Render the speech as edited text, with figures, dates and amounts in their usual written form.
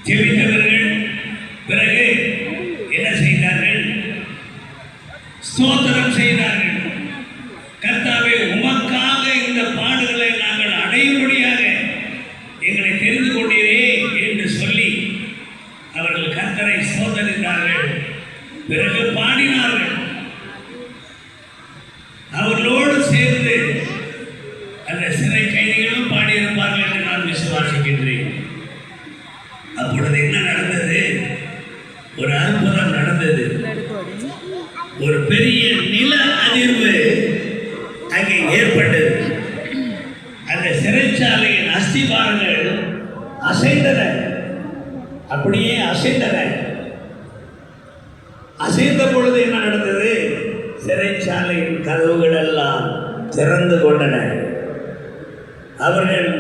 ஜெபித்தவர்கள் பிறகு என்ன செய்தார்கள்? ஸ்தோத்திரம் செய்தார்கள். கர்த்தாவே, உமக்காக இந்த பாடுகளை நாங்கள் அடையும்படியாக எங்களை தெரிந்து கொண்டீரே என்று சொல்லி அவர்கள் கர்த்தரை ஸ்தோத்தரித்தார்கள். பிறகு பாடினார்கள். அவர்களோடு சேர்ந்து அந்த சிறை கைதிகளும் பாடியிருப்பார்கள் என்று நான் விசுவாசிக்கின்றேன். அப்பொழுது என்ன நடந்தது? ஒரு அற்புதம் நடந்தது. ஒரு பெரிய நில அதிர்வு அங்கே ஏற்பட்டது. அந்த சிறைச்சாலையின் அஸ்திவாரங்கள் அசைந்தன. அப்படியே அசைந்தன. அசைந்த பொழுது என்ன நடந்தது? சிறைச்சாலையின் கதவுகள் எல்லாம் திறந்து கொண்டன. அவர்கள்